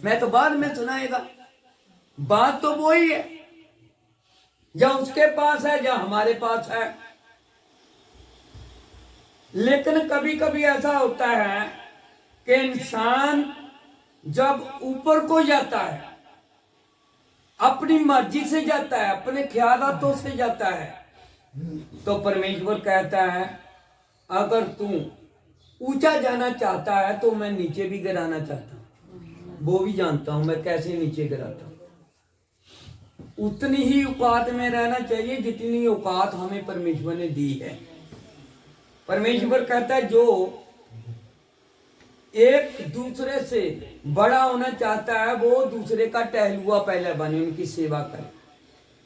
मैं तो बाद में सुनाएगा। बात तो वही है, या उसके पास है या हमारे पास है। लेकिन कभी कभी ऐसा होता है कि इंसान जब ऊपर को जाता है, अपनी मर्जी से जाता है, अपने ख्यालातों से जाता है, तो परमेश्वर कहता है अगर तू ऊंचा जाना चाहता है तो मैं नीचे भी गिराना चाहता हूं। वो भी जानता हूं मैं कैसे नीचे गिराता हूं। उतनी ही औकात में रहना चाहिए जितनी औकात हमें परमेश्वर ने दी है। परमेश्वर कहता है जो एक दूसरे से बड़ा होना चाहता है वो दूसरे का टहलुआ पहले बने, उनकी सेवा करे।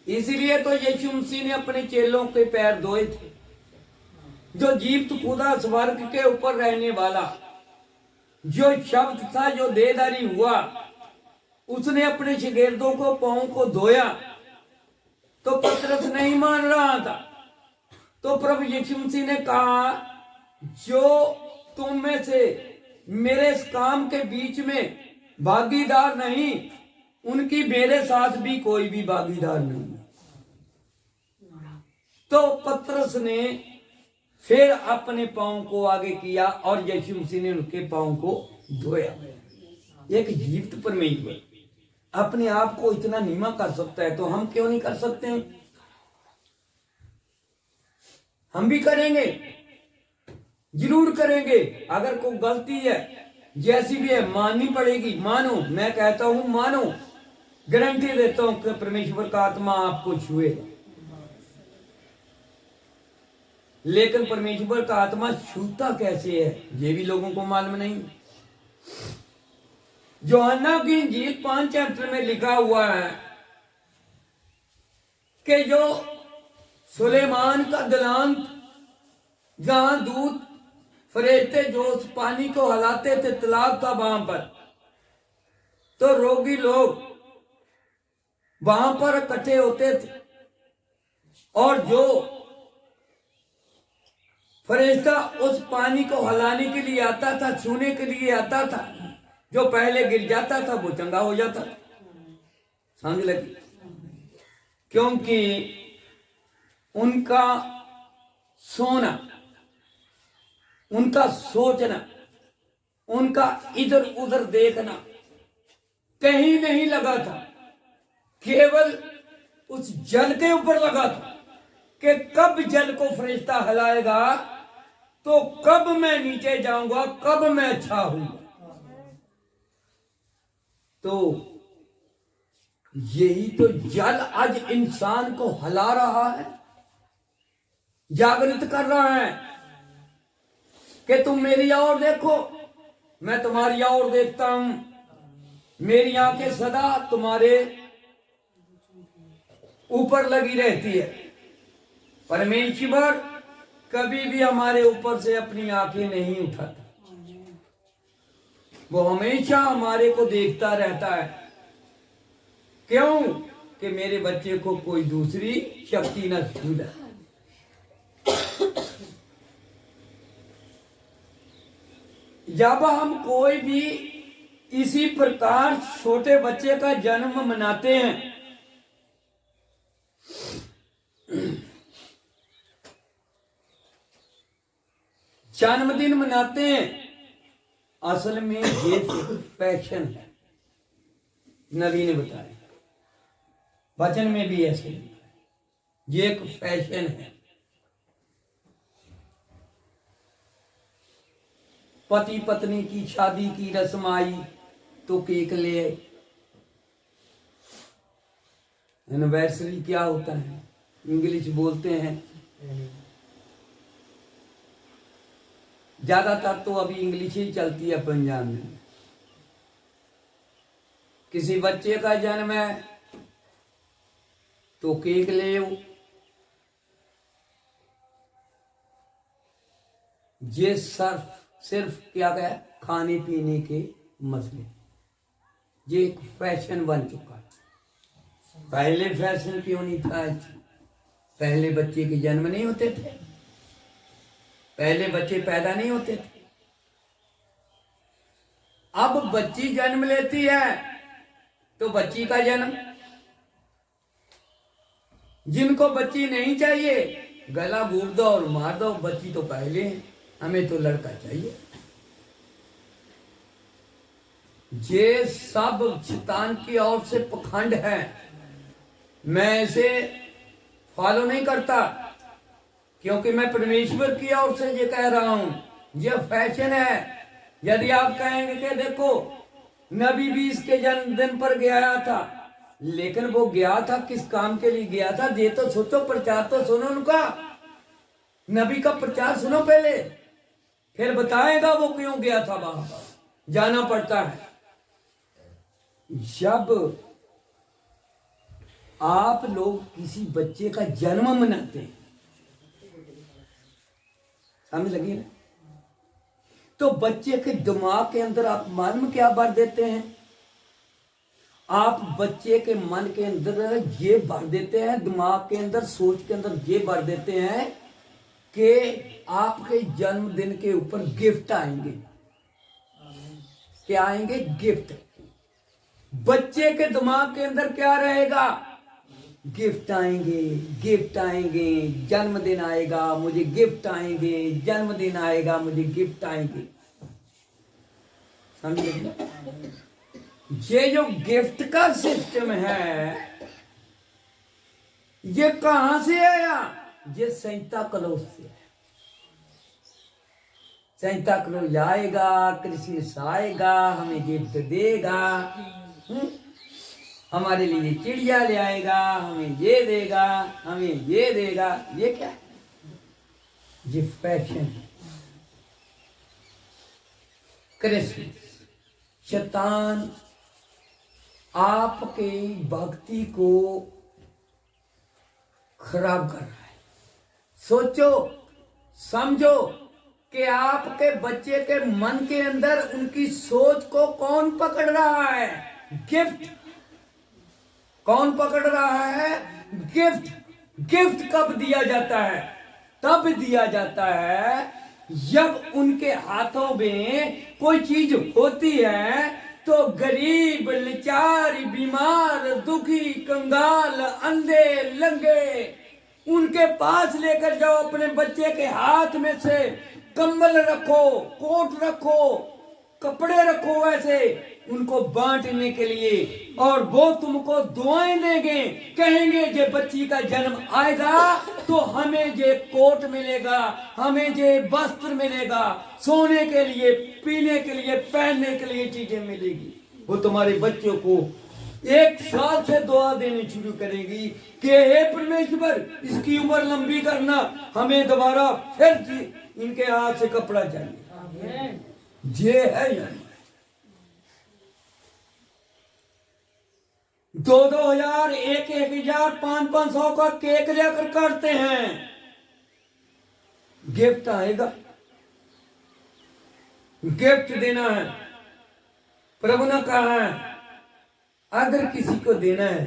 इसलिए तो यीशु मसीह ने अपने चेलों के पैर धोए थे। जो जीवित खुदा स्वर्ग के ऊपर रहने वाला जो शब्द था, जो देहधारी हुआ, उसने अपने शिगिर्दों को पांव को धोया। तो पतरस नहीं मान रहा था, तो प्रभु यीशु मसीह ने कहा जो तुम में से मेरे इस काम के बीच में भागीदार नहीं, उनकी मेरे साथ भी कोई भी भागीदार नहीं। तो पतरस ने फिर अपने पांव को आगे किया और यीशु मसीह ने उनके पांव को धोया। एक जीवित परमेश्वर अपने आप को इतना नीमा कर सकता है तो हम क्यों नहीं कर सकते हैं? हम भी करेंगे, जरूर करेंगे। अगर कोई गलती है जैसी भी है माननी पड़ेगी, मानो। मैं कहता हूं मानो, गारंटी देता हूं कि परमेश्वर का आत्मा आपको छुएगा। लेकिन परमेश्वर का आत्मा छूता कैसे है ये भी लोगों को मालूम नहीं। यूहन्ना की इंजील 5 चैप्टर में लिखा हुआ है कि जो सुलेमान का दलान जहां दूत फरेश्ते जो उस पानी को हलाते थे, तालाब था वहां पर, तो रोगी लोग वहां पर इकट्ठे होते थे और जो फरिश्ता उस पानी को हलाने के लिए आता था, छूने के लिए आता था, जो पहले गिर जाता था वो चंगा हो जाता। समझ लगी? क्योंकि उनका सोना, उनका सोचना, उनका इधर उधर देखना कहीं नहीं लगा था, केवल उस जल के ऊपर लगा था कि कब जल को फरिश्ता हिलाएगा तो कब मैं नीचे जाऊंगा, कब मैं अच्छा हूंगा। तो यही तो जल आज इंसान को हिला रहा है, जागृत कर रहा है कि तुम मेरी ओर देखो, मैं तुम्हारी ओर देखता हूं। मेरी आंखें सदा तुम्हारे ऊपर लगी रहती है। परमेश्वर कभी भी हमारे ऊपर से अपनी आंखें नहीं उठाता, वो हमेशा हमारे को देखता रहता है। क्यों? कि मेरे बच्चे को कोई दूसरी शक्ति न छू जाए। जब हम कोई भी इसी प्रकार छोटे बच्चे का जन्म मनाते हैं, जन्मदिन मनाते हैं, असल में ये पैशन है। नबी ने बताया, वचन में भी ऐसे लिखा है, ये एक फैशन है। पति पत्नी की शादी की रस्म आई तो केक ले आए। एनिवर्सरी क्या होता है? इंग्लिश बोलते हैं, ज्यादातर तो अभी इंग्लिश ही चलती है पंजाब में। किसी बच्चे का जन्म है तो केक ले आओ। ये सिर्फ क्या है, खाने पीने के मसले। ये एक फैशन बन चुका है। पहले फैशन क्यों नहीं था? पहले बच्चे के जन्म नहीं होते थे, पहले बच्चे पैदा नहीं होते थे। अब बच्ची जन्म लेती है तो बच्ची का जन्म, जिनको बच्ची नहीं चाहिए गला घूट दो और मार दो, बच्ची तो पहले है, हमें तो लड़का चाहिए। ये सब शैतान की ओर से पखंड है। मैं इसे फॉलो नहीं करता, क्योंकि मैं परमेश्वर की ओर से ये कह रहा हूं, ये फैशन है। यदि आप कहेंगे कि देखो नबी भी इसके जन्मदिन पर गया था, लेकिन वो गया था किस काम के लिए गया था, ये तो सोचो, प्रचार तो सुनो उनका, नबी का प्रचार सुनो पहले, फिर बताएगा वो क्यों गया था, वहां जाना पड़ता है। जब आप लोग किसी बच्चे का जन्म मनाते हैं, समझ लगी ना, तो बच्चे के दिमाग के अंदर आप मालूम क्या भर देते हैं? आप बच्चे के मन के अंदर ये भर देते हैं, दिमाग के अंदर, सोच के अंदर ये भर देते हैं कि आपके जन्मदिन के ऊपर गिफ्ट आएंगे। क्या आएंगे? गिफ्ट। बच्चे के दिमाग के अंदर क्या रहेगा? गिफ्ट आएंगे, गिफ्ट आएंगे, जन्मदिन आएगा मुझे गिफ्ट आएंगे, जन्मदिन आएगा मुझे गिफ्ट आएंगे। समझ? ये जो गिफ्ट का सिस्टम है, ये कहां से आया? ये सैंता क्लॉज से है। सैंता क्लॉज आएगा, क्रिसमस आएगा, हमें गिफ्ट देगा, हमारे लिए चिड़िया ले आएगा, हमें ये देगा, हमें ये देगा। ये क्या है? ये फैशन है। क्रिसमस, शैतान आपके भक्ति को खराब कर रहा है। सोचो, समझो कि आपके बच्चे के मन के अंदर उनकी सोच को कौन पकड़ रहा है? गिफ्ट। कौन पकड़ रहा है? गिफ्ट। गिफ्ट कब दिया जाता है? तब दिया जाता है जब उनके हाथों में कोई चीज होती है तो गरीब, लाचार, बीमार, दुखी, कंगाल, अंधे, लंगे, उनके पास लेकर जाओ। अपने बच्चे के हाथ में से कंबल रखो, कोट रखो, कपड़े रखो, ऐसे उनको बांटने के लिए, और वो तुमको दुआएं देंगे, कहेंगे ये बच्ची का जन्म आएगा तो हमें ये कोट मिलेगा, हमें ये वस्त्र मिलेगा, सोने के लिए, पीने के लिए, पहनने के लिए चीजें मिलेगी। वो तुम्हारे बच्चों को 1 साल से दुआ देनी शुरू करेगी कि हे परमेश्वर इसकी उम्र लंबी करना, हमें दोबारा फिर इनके हाथ से कपड़ा चाहिए। ये है यानी 2-2 हजार, 1-1 हजार, 500-500 का केक लेकर काटते हैं। गिफ्ट आएगा, गिफ्ट देना है। प्रभु ने कहा है अगर किसी को देना है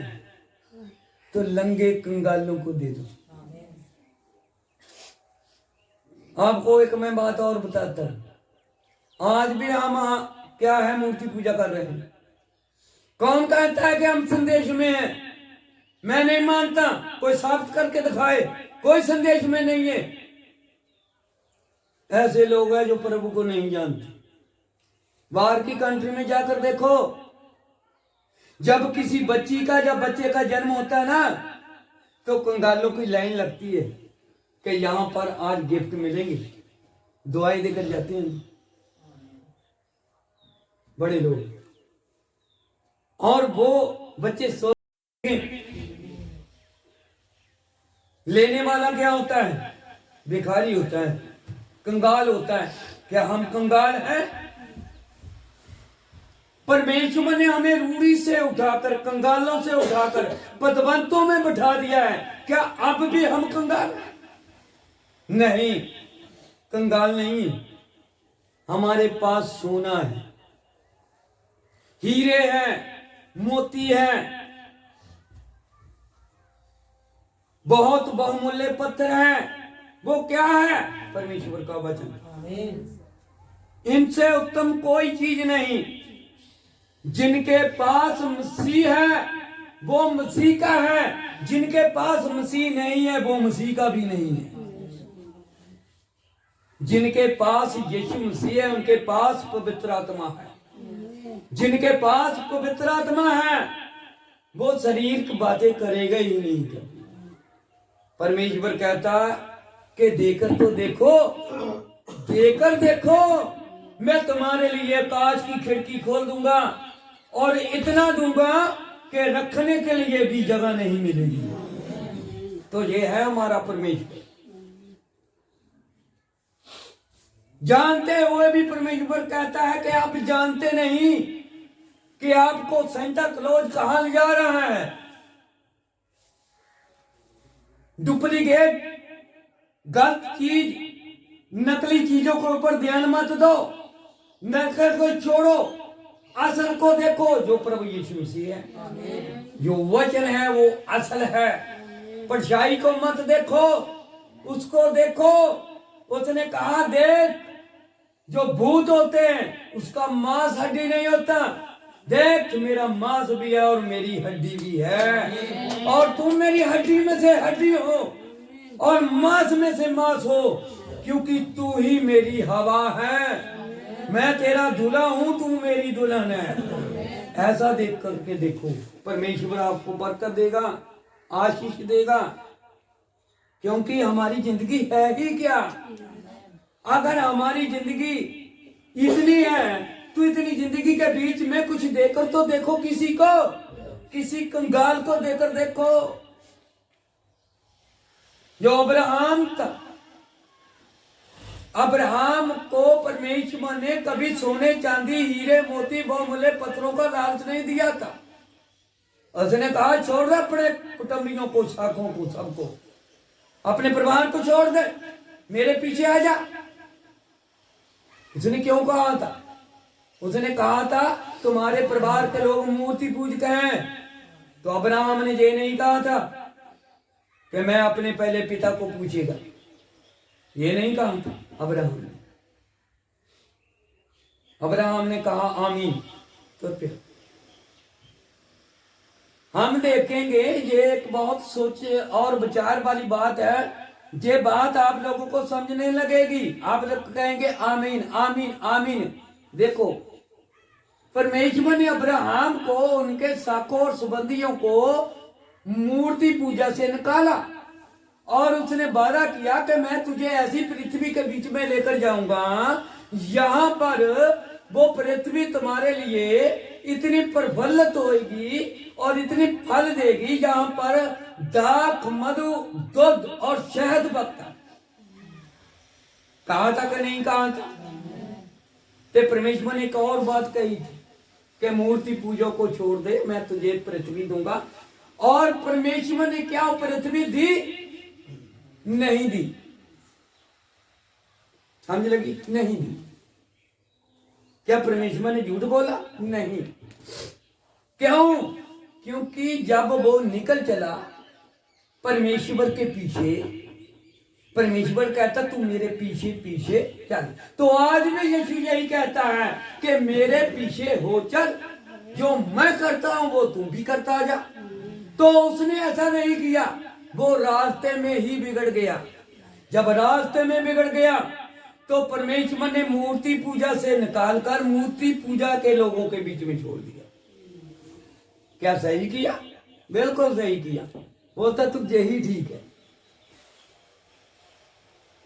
तो लंगे कंगालों को दे दो। आपको एक मैं बात और बताता हूं, आज भी हम क्या है, मूर्ति पूजा कर रहे हैं। कौन कहता है कि हम संदेश में हैं? मैं नहीं मानता, कोई साबित करके दिखाए, कोई संदेश में नहीं है। ऐसे लोग हैं जो प्रभु को नहीं जानते। बाहर की कंट्री में जाकर देखो, जब किसी बच्ची का, जब बच्चे का जन्म होता है ना, तो कंगालों की लाइन लगती है कि यहां पर आज गिफ्ट मिलेंगे, दुआएं देकर जाते हैं बड़े लोग। और वो बच्चे सोचते लेने वाला क्या होता है? भिखारी होता है, कंगाल होता है। क्या हम कंगाल हैं? परमेश्वर ने हमें रूढ़ी से उठाकर, कंगालों से उठाकर पदवंतों में बैठा दिया है। क्या अब भी हम कंगाल हैं? नहीं, कंगाल नहीं। हमारे पास सोना है, हीरे हैं, मोती हैं, बहुत बहुमूल्य पत्थर हैं। वो क्या है? परमेश्वर का वचन। इनसे उत्तम कोई चीज नहीं। जिनके पास मसीह है वो मसीह का है, जिनके पास मसीह नहीं है वो मसीह का भी नहीं है। जिनके पास यीशु मसीह है उनके पास पवित्र आत्मा है। जिनके पास पवित्र आत्मा है वो शरीर की बातें करेगा ही नहीं कभी। परमेश्वर कहता कि देकर तो देखो, देकर देखो, मैं तुम्हारे लिए आकाश की खिड़की खोल दूंगा और इतना दूंगा कि रखने के लिए भी जगह नहीं मिलेगी। तो ये है हमारा परमेश्वर। जानते हुए भी परमेश्वर कहता है कि आप जानते नहीं कि आपको सेंटा क्लॉज कहां ले जा रहा है। डुप्लीकेट गलत चीज, नकली चीजों के ऊपर ध्यान मत दो, नकल को छोड़ो, असल को देखो जो प्रभु यीशु मसीह है। जो वचन है वो असल है। परछाई को मत देखो, उसको देखो। उसने कहा देख, जो भूत होते हैं उसका मांस हड्डी नहीं होता, देख मेरा मांस भी है और मेरी हड्डी भी है, और तुम मेरी हड्डी में से हड्डी हो और मांस में से मांस हो, क्योंकि तू ही मेरी हवा है। मैं तेरा दूल्हा हूं, तू मेरी दुल्हन है। ऐसा देख करके देखो, परमेश्वर आपको बरकत देगा, आशीष देगा। क्योंकि हमारी जिंदगी है ही क्या? अगर हमारी जिंदगी इतनी है तो इतनी जिंदगी के बीच में कुछ देकर तो देखो, किसी को, किसी कंगाल को देकर देखो। जो अब्राहम था, अब्राहम को परमेश्वर ने कभी सोने चांदी हीरे मोती बहुमूल्य पत्थरों का लालच नहीं दिया था। उसने कहा छोड़ दे अपने कुटुंबियों को, शाखों को, सबको, अपने परिवार को छोड़ दे, मेरे पीछे आ जा। उसने क्यों कहा था? उसने कहा था तुम्हारे परिवार के लोग मूर्ति पूजक हैं। तो अब्राहम ने ये नहीं कहा था कि मैं अपने पहले पिता को पूछेगा, ये नहीं कहा था अब्राहम ने। अब्राहम ने कहा आमीन। तो फिर हम देखेंगे, ये एक बहुत सोच और विचार वाली बात है। ये बात आप लोगों को समझने लगेगी, आप लोग कहेंगे आमीन आमीन आमीन। देखो, परमेश्वर ने अब्राहम को, उनके साकों और संबंधियों को मूर्ति पूजा से निकाला और उसने वादा किया कि मैं तुझे ऐसी पृथ्वी के बीच में लेकर जाऊंगा, यहां पर वो पृथ्वी तुम्हारे लिए इतनी प्रफुल्लित होगी और इतनी फल देगी जहां पर दाख, मधु, दूध और शहद बकता। कहा था कि नहीं कहा था? तो परमेश्वर ने एक और बात कही थी कि मूर्ति पूजा को छोड़ दे, मैं तुझे पृथ्वी दूंगा। और परमेश्वर ने क्या पृथ्वी दी? नहीं दी। समझ लगी? नहीं दी। क्या परमेश्वर ने झूठ बोला? नहीं। क्यों? क्योंकि जब वो निकल चला परमेश्वर के पीछे, परमेश्वर कहता तू मेरे पीछे पीछे चल। तो आज भी यीशु यही कहता है कि मेरे पीछे हो चल, जो मैं करता हूं वो तू भी करता जा। तो उसने ऐसा नहीं किया, वो रास्ते में ही बिगड़ गया। जब रास्ते में बिगड़ गया तो परमेश्वर ने मूर्ति पूजा से निकालकर मूर्ति पूजा के लोगों के बीच में छोड़ दिया। क्या सही किया? बिल्कुल सही किया। वो तो तुझे ही ठीक है।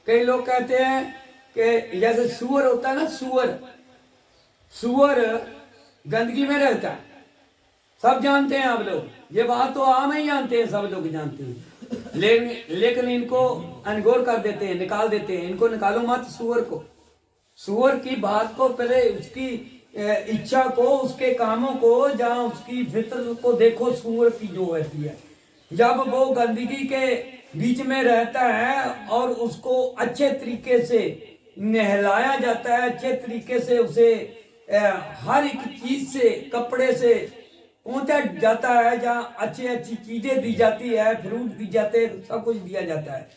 कई लोग कहते हैं कि जैसे सुअर होता है ना, सुअर गंदगी में रहता है। सब जानते हैं आप लोग, ये बात तो आम ही जानते हैं, सब लोग जानते हैं। लेकिन इनको अनगौर कर देते हैं, निकाल देते हैं। इनको निकालो मत सुअर को। सुअर की बात को पहले, उसकी इच्छा को, उसके कामों को, जहां उसकी फितर को देखो। सुअर की जो होती है, जब वो गंदगी के बीच में रहता है और उसको अच्छे तरीके से नहलाया जाता है, अच्छे तरीके से उसे हर एक चीज से, कपड़े से पहुंचा जाता है, जहाँ अच्छी अच्छी चीजें दी जाती है, फ्रूट दी जाते हैं, सब कुछ दिया जाता है।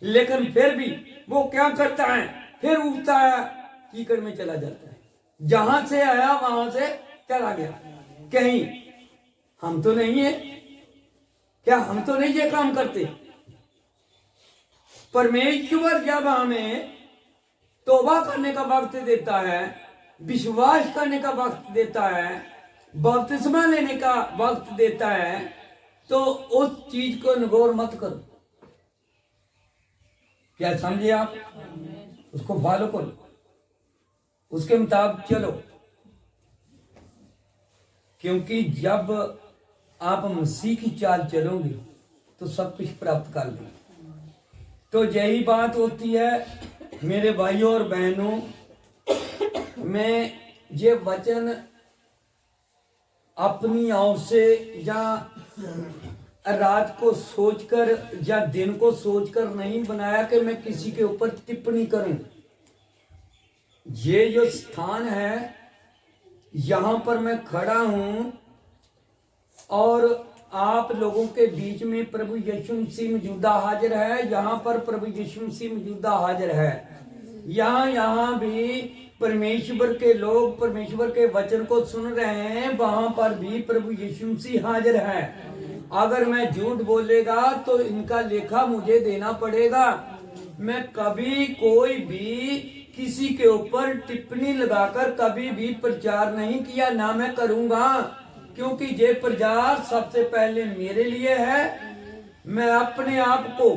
लेकिन फिर भी वो क्या करता है? फिर उठता है, कीचड़ में चला जाता है। जहां से आया वहां से चला गया। कहीं हम तो नहीं है क्या? हम तो नहीं ये काम करते? परमेश्वर जब हमें तौबा करने का वक्त देता है, विश्वास करने का वक्त देता है, बपतिस्मा लेने का वक्त देता है, तो उस चीज को नगौर मत करो। क्या समझे आप? उसको फॉलो करो, उसके मुताबिक चलो, क्योंकि जब आप मसीह की चाल चलोगे तो सब कुछ प्राप्त कर लोगे। तो यही बात होती है मेरे भाइयों और बहनों। मैं ये वचन अपनी ओर से या रात को सोचकर या दिन को सोचकर नहीं बनाया कि मैं किसी के ऊपर टिप्पणी करूं। ये जो स्थान है, यहां पर मैं खड़ा हूं और आप लोगों के बीच में प्रभु यीशु मसीह मौजूदा हाजिर है। यहाँ पर प्रभु यीशु मसीह मौजूदा हाजिर है। यहाँ भी परमेश्वर के लोग परमेश्वर के वचन को सुन रहे हैं, वहां पर भी प्रभु यीशु मसीह हाजिर है। अगर मैं झूठ बोलेगा तो इनका लेखा मुझे देना पड़ेगा। मैं कभी कोई भी किसी के ऊपर टिप्पणी लगाकर कभी भी प्रचार नहीं किया, ना मैं करूंगा, क्योंकि ये प्रचार सबसे पहले मेरे लिए है। मैं अपने आप को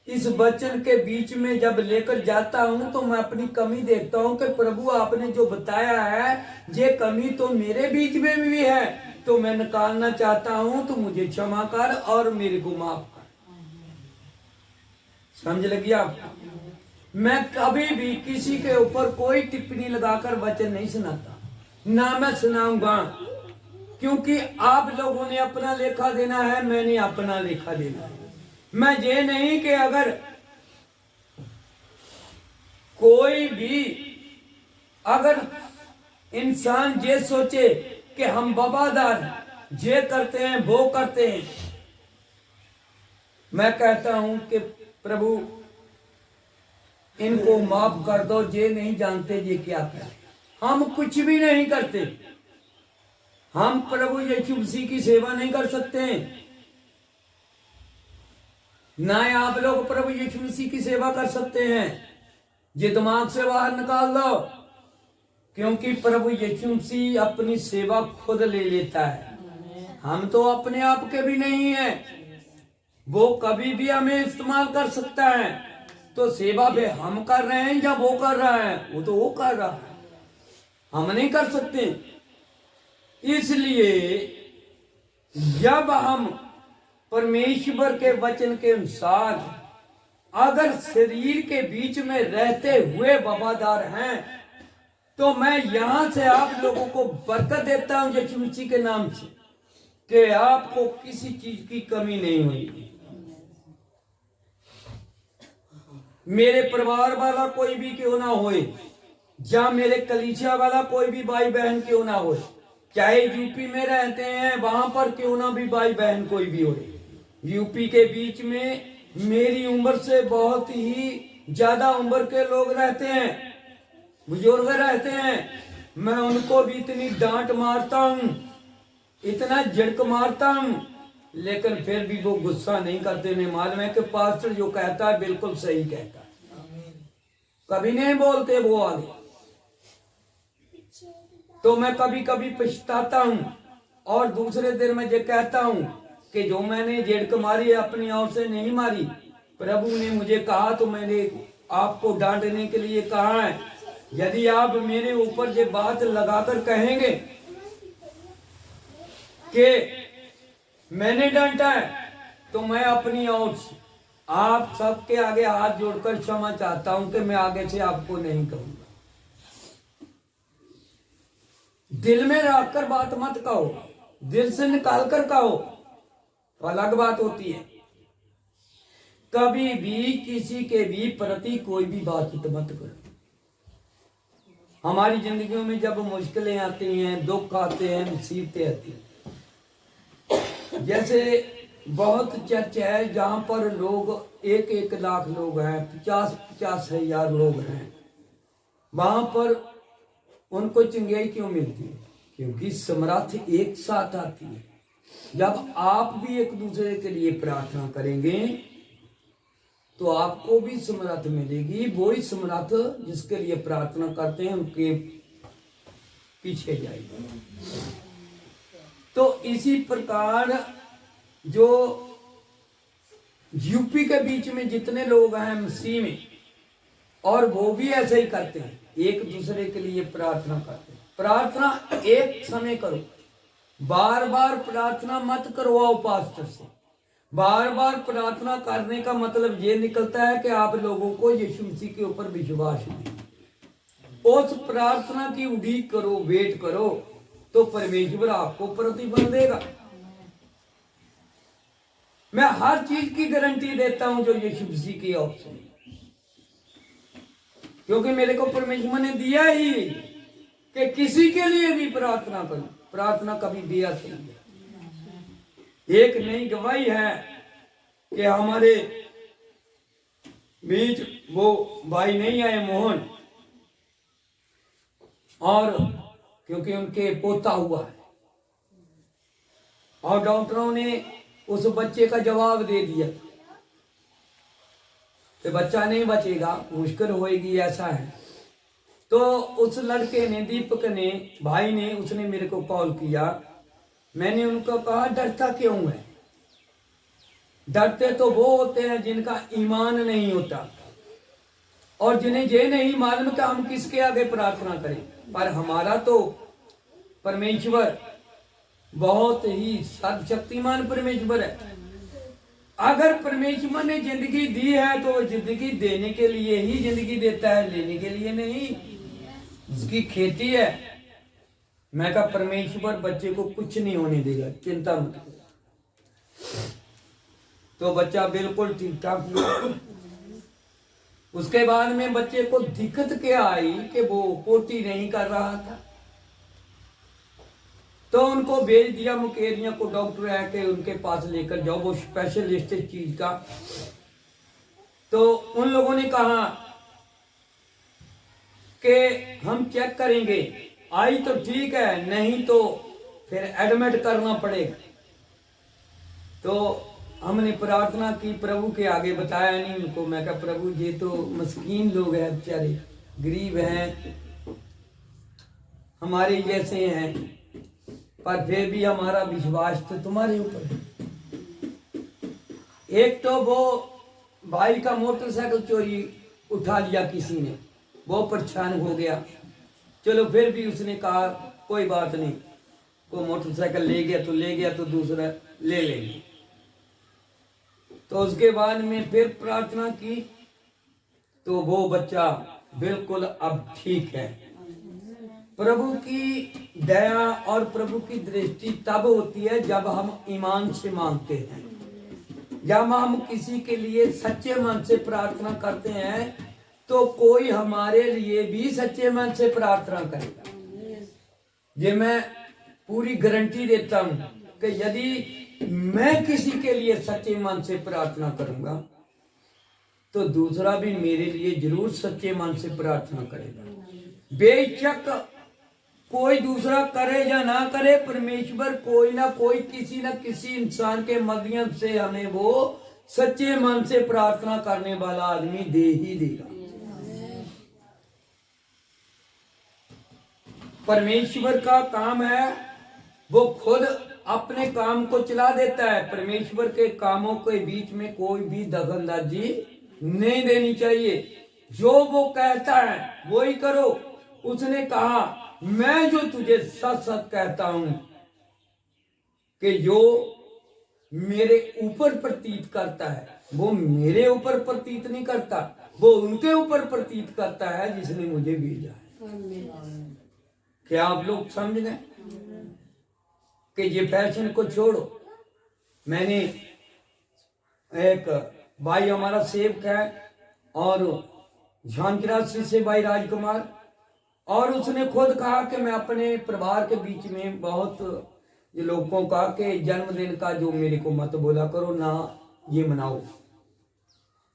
इस वचन के बीच में जब लेकर जाता हूं तो मैं अपनी कमी देखता हूं कि प्रभु आपने जो बताया है ये कमी तो मेरे बीच में भी है, तो मैं निकालना चाहता हूं, तो मुझे क्षमा कर और मेरे को माफ कर। समझ लगी आप? मैं कभी भी किसी के ऊपर कोई टिप्पणी लगाकर वचन नहीं सुनाता, ना मैं सुनाऊंगा, क्योंकि आप लोगों ने अपना लेखा देना है, मैंने अपना लेखा देना है। मैं ये नहीं कि अगर कोई भी अगर इंसान ये सोचे कि हम वफादार ये करते हैं वो करते हैं, मैं कहता हूं कि प्रभु इनको माफ कर दो, ये नहीं जानते ये क्या करते। हम कुछ भी नहीं करते, हम प्रभु यीशु मसीह की सेवा नहीं कर सकते, ना आप लोग प्रभु यीशु मसीह की सेवा कर सकते हैं। ये दिमाग से बाहर निकाल दो, क्योंकि प्रभु यीशु मसीह अपनी सेवा खुद ले लेता है। हम तो अपने आप के भी नहीं है, वो कभी भी हमें इस्तेमाल कर सकता है। तो सेवा भी हम कर रहे हैं या वो कर रहा है? वो तो वो कर रहा है, हम नहीं कर सकते। इसलिए जब हम परमेश्वर के वचन के अनुसार अगर शरीर के बीच में रहते हुए वफादार हैं, तो मैं यहां से आप लोगों को बरकत देता हूं यीशु मसीह के नाम से कि आपको किसी चीज की कमी नहीं हुई। मेरे परिवार वाला कोई भी क्यों ना होए, या मेरे कलीसिया वाला कोई भी भाई बहन क्यों ना हो, चाहे यूपी में रहते हैं वहां पर क्यों ना भी भाई बहन कोई भी हो, यूपी के बीच में मेरी उम्र से बहुत ही ज्यादा उम्र के लोग रहते हैं, बुजुर्ग रहते हैं। मैं उनको भी इतनी डांट मारता हूं, इतना झड़क मारता हूं, लेकिन फिर भी वो गुस्सा नहीं करते। उन्हें मालूम है कि पास्टर जो कहता है बिल्कुल सही कहता है, कभी नहीं बोलते वो आगे। तो मैं कभी कभी पछताता हूं और दूसरे दिन मैं ये कहता हूं कि जो मैंने झड़क मारी है अपनी ओर से नहीं मारी, प्रभु ने मुझे कहा तो मैंने आपको डांटने के लिए कहा है। यदि आप मेरे ऊपर ये बात लगाकर कहेंगे कि मैंने डांटा है, तो मैं अपनी ओर से आप सबके आगे हाथ जोड़कर क्षमा चाहता हूं कि मैं आगे से आपको नहीं कहूंगा। दिल में रखकर बात मत कहो, दिल से निकाल कर कहो तो अलग बात होती है। कभी भी किसी के भी प्रति कोई भी बात मत करो। हमारी जिंदगियों में जब मुश्किलें आती हैं, दुख आते हैं, मुसीबतें आती हैं, जैसे बहुत चर्च है जहां पर लोग 1-1 लाख लोग हैं, 50-50 हजार लोग हैं, वहां पर उनको चंगाई क्यों मिलती है? क्योंकि समर्थ एक साथ आती है। जब आप भी एक दूसरे के लिए प्रार्थना करेंगे तो आपको भी समर्थ मिलेगी। वही समर्थ जिसके लिए प्रार्थना करते हैं उनके पीछे जाएगी। तो इसी प्रकार जो यूपी के बीच में जितने लोग हैं मसीह में, और वो भी ऐसे ही करते हैं, एक दूसरे के लिए प्रार्थना करते हैं। प्रार्थना एक समय करो, बार बार प्रार्थना मत करवाओ पास्टर से। बार बार प्रार्थना करने का मतलब ये निकलता है कि आप लोगों को यीशु मसीह के ऊपर विश्वास नहीं। उस प्रार्थना की उड़ीक करो, वेट करो, तो परमेश्वर आपको प्रतिफल देगा। मैं हर चीज की गारंटी देता हूं जो यीशु मसीह की ओर से, क्योंकि मेरे को परमेश्वर ने दिया ही कि किसी के लिए भी प्रार्थना करो। प्रार्थना कभी बेअर्थ नहीं है। एक नई गवाही है कि हमारे बीच वो भाई नहीं आए मोहन, और क्योंकि उनके पोता हुआ है और डॉक्टरों ने उस बच्चे का जवाब दे दिया कि बच्चा नहीं बचेगा, मुश्किल होएगी, ऐसा है। तो उस लड़के ने, दीपक ने, भाई ने, उसने मेरे को कॉल किया। मैंने उनको कहा डरता क्यों है? डरते तो वो होते हैं जिनका ईमान नहीं होता और जिन्हें ये नहीं मालूम कि हम किसके आगे प्रार्थना करें। पर हमारा तो परमेश्वर बहुत ही सर्वशक्तिमान परमेश्वर है। अगर परमेश्वर ने जिंदगी दी है तो वो जिंदगी देने के लिए ही जिंदगी देता है, लेने के लिए नहीं। उसकी खेती है। मैं कहा परमेश्वर बच्चे को कुछ नहीं होने देगा, चिंता मत करो। तो बच्चा बिल्कुल ठीक ठाक हुआ। उसके बाद में बच्चे को दिक्कत क्या आई कि वो पोटी नहीं कर रहा था, तो उनको भेज दिया मुकेरिया को, डॉक्टर है कि उनके पास लेकर जाओ, वो स्पेशलिस्ट इस चीज का। तो उन लोगों ने कहा कि हम चेक करेंगे, आई तो ठीक है, नहीं तो फिर एडमिट करना पड़ेगा। तो हमने प्रार्थना की, प्रभु के आगे बताया नहीं उनको। मैं कहा प्रभु ये तो मस्कीन लोग हैं, बेचारे गरीब हैं, हमारे जैसे हैं, पर फिर भी हमारा विश्वास तो तुम्हारे ऊपर है। एक तो वो भाई का मोटरसाइकिल चोरी उठा लिया किसी ने, वो परेशान हो गया। चलो फिर भी उसने कहा कोई बात नहीं, को मोटरसाइकिल ले गया तो दूसरा ले लेंगे। तो उसके बाद में फिर प्रार्थना की तो वो बच्चा बिल्कुल अब ठीक है। प्रभु की दया और प्रभु की दृष्टि तब होती है जब हम ईमान से मांगते हैं, जब हम किसी के लिए सच्चे मन से प्रार्थना करते हैं तो कोई हमारे लिए भी सच्चे मन से प्रार्थना करेगा। ये मैं पूरी गारंटी देता हूं कि यदि मैं किसी के लिए सच्चे मन से प्रार्थना करूंगा तो दूसरा भी मेरे लिए जरूर सच्चे मन से प्रार्थना करेगा। बेशक कोई दूसरा करे या ना करे, परमेश्वर कोई ना कोई किसी न किसी इंसान के माध्यम से हमें वो सच्चे मन से प्रार्थना करने वाला आदमी दे ही देगा। परमेश्वर का काम है, वो खुद अपने काम को चला देता है। परमेश्वर के कामों के बीच में कोई भी दखलंदाजी नहीं देनी चाहिए। जो वो कहता है वो ही करो। उसने कहा मैं जो तुझे सच सच कहता हूं कि जो मेरे ऊपर प्रतीत करता है वो मेरे ऊपर प्रतीत नहीं करता, वो उनके ऊपर प्रतीत करता है जिसने मुझे भेजा है। क्या आप लोग समझ गए कि ये फैशन को छोड़ो। मैंने एक भाई हमारा सेवक है और झांकीराज से भाई राजकुमार, और उसने खुद कहा कि मैं अपने परिवार के बीच में बहुत ये लोगों का कि जन्मदिन का जो मेरे को मत बोला करो ना, ये मनाओ।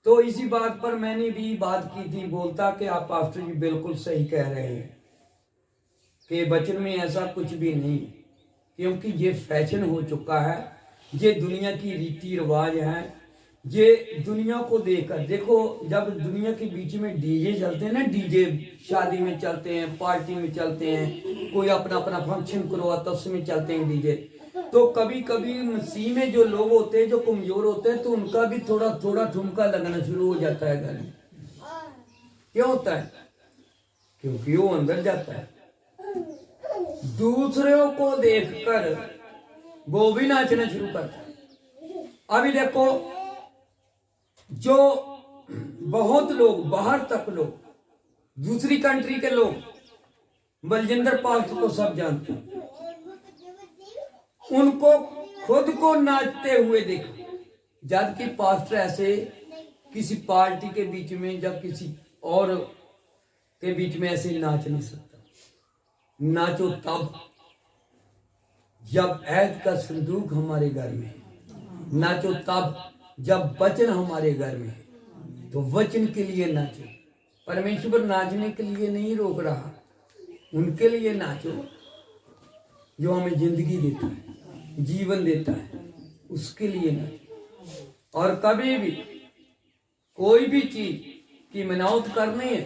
तो इसी बात पर मैंने भी बात की थी, बोलता कि आप पास्टर जी बिल्कुल सही कह रहे हैं। कि वचन में ऐसा कुछ भी नहीं, क्योंकि ये फैशन हो चुका है, ये दुनिया की रीति रिवाज है। ये दुनिया को देखकर देखो, जब दुनिया के बीच में डीजे चलते हैं ना, डीजे शादी में चलते हैं, पार्टी में चलते हैं, कोई अपना अपना फंक्शन करवा तो उसमें चलते हैं डीजे। तो कभी कभी मसीह में जो लोग होते हैं, जो कमजोर होते हैं, तो उनका भी थोड़ा थोड़ा ठुमका लगना शुरू हो जाता है घर में। क्यों होता है? क्योंकि वो अंदर जाता है, दूसरों को देखकर वो भी नाचना शुरू करता है। अभी देखो, जो बहुत लोग बाहर तक लोग, दूसरी कंट्री के लोग बलजिंदर पास्ट को सब जानते हैं, उनको खुद को नाचते हुए देखो, जबकि पास्टर ऐसे किसी पार्टी के बीच में, जब किसी और के बीच में ऐसे नाच नहीं सकता। नाचो तब जब ऐद का संदूक हमारे घर में है, नाचो तब जब वचन हमारे घर में है, तो वचन के लिए नाचो। परमेश्वर नाचने के लिए नहीं रोक रहा, उनके लिए नाचो जो हमें जिंदगी देता है, जीवन देता है, उसके लिए नाचो। और कभी भी कोई भी चीज की मनावत करनी है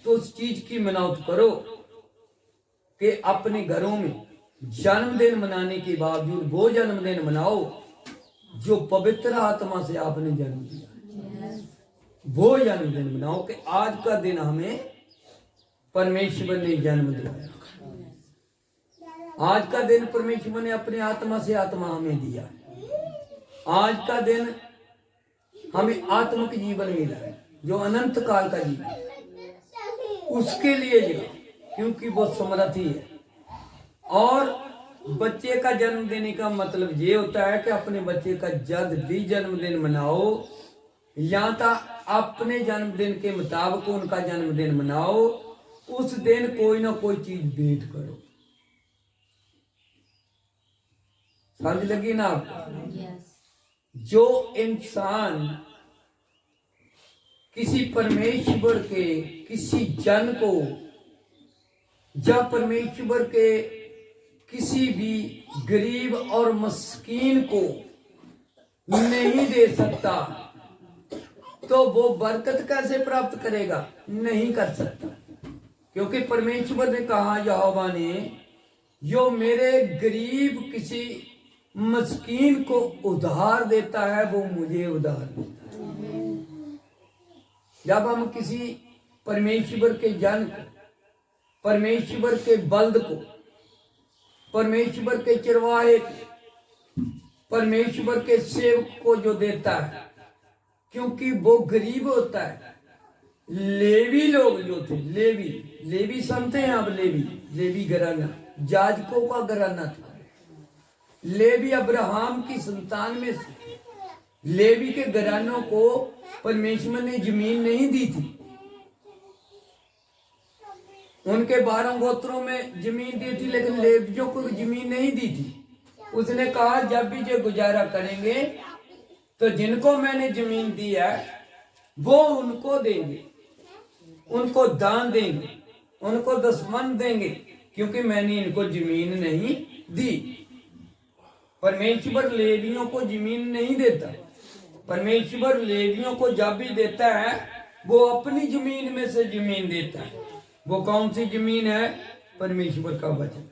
तो उस चीज की मनावत करो कि अपने घरों में जन्मदिन मनाने के बावजूद वो जन्मदिन मनाओ जो पवित्र आत्मा से आपने जन्म दिया। वो जन्मदिन मनाओ कि आज का दिन हमें परमेश्वर ने जन्म दिया। आज का दिन परमेश्वर ने अपने आत्मा से आत्मा हमें दिया। आज का दिन हमें आत्मिक जीवन मिला है, जो अनंत काल का जीवन, उसके लिए जियो, क्योंकि वो समर्थी है। और बच्चे का जन्म देने का मतलब ये होता है कि अपने बच्चे का जब भी जन्मदिन मनाओ, या तो अपने जन्मदिन के मुताबिक उनका जन्मदिन मनाओ, उस दिन कोई ना कोई चीज भेंट करो। समझ लगी ना आपको? जो इंसान किसी परमेश्वर के किसी जन को, जब परमेश्वर के किसी भी गरीब और मस्कीन को नहीं दे सकता, तो वो बरकत कैसे प्राप्त करेगा? नहीं कर सकता। क्योंकि परमेश्वर ने कहा, यहोवा ने, जो मेरे गरीब किसी मस्कीन को उधार देता है वो मुझे उधार देता है। जब हम किसी परमेश्वर के जन को, परमेश्वर के बल्द को, परमेश्वर के चरवाहे को, परमेश्वर के सेवक को जो देता है, क्योंकि वो गरीब होता है। लेवी लोग जो थे, लेवी समझते हैं आप? लेवी घराना याजकों का घराना था। लेवी अब्राहम की संतान में से लेवी के घरानों को परमेश्वर ने जमीन नहीं दी थी। उनके 12 गोत्रों में जमीन दी थी, लेकिन लेवियों को जमीन नहीं दी थी। उसने कहा, जब भी जो गुजारा करेंगे तो जिनको मैंने जमीन दी है वो उनको देंगे, उनको दान देंगे, उनको दसमंद देंगे, क्योंकि मैंने इनको जमीन नहीं दी। परमेश्वर लेवियों को जमीन नहीं देता। परमेश्वर लेवियों को जब भी देता है वो अपनी जमीन में से जमीन देता है। वो कौन सी जमीन है? परमेश्वर का वचन,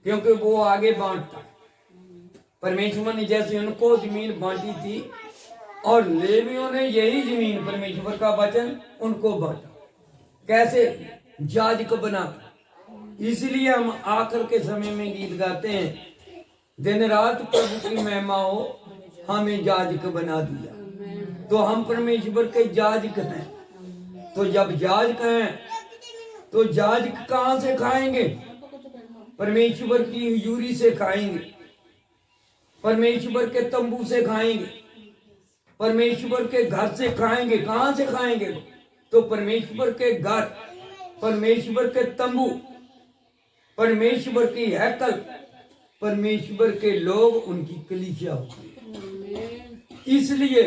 क्योंकि वो आगे बांटता है। परमेश्वर ने जैसे उनको जमीन बांटी थी, और लेवियों ने यही जमीन, परमेश्वर का वचन, उनको बांटा। कैसे? याजक बना। इसलिए हम आखिर के समय में गीत गाते हैं, दिन रात प्रभु की महिमा हो, हमें याजक बना दिया। तो हम परमेश्वर के याजक हैं। तो जब याजक हैं तो याजक कहां से खाएंगे? परमेश्वर की हुजूरी से खाएंगे, परमेश्वर के तंबू से खाएंगे, परमेश्वर के घर से खाएंगे। कहां से खाएंगे? तो परमेश्वर के घर, परमेश्वर के तंबू, परमेश्वर की हैकल, परमेश्वर के लोग, उनकी कलीसिया होती है। इसलिए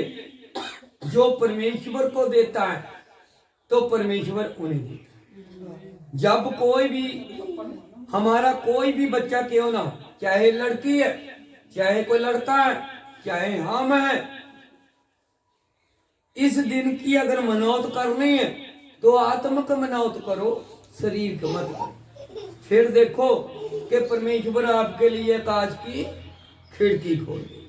जो परमेश्वर को देता है तो परमेश्वर उन्हें देता है। जब कोई भी हमारा कोई भी बच्चा क्यों ना हो, चाहे लड़की है चाहे कोई लड़का है चाहे हम है, इस दिन की अगर मनौत करनी है तो आत्मा का मनौत करो, शरीर का मत करो। फिर देखो कि परमेश्वर आपके लिए कांच की खिड़की खोल दे।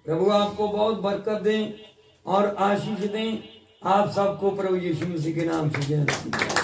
प्रभु आपको बहुत बरकत दें और आशीष दें। आप सबको प्रभु यीशु मसीह के नाम से जय।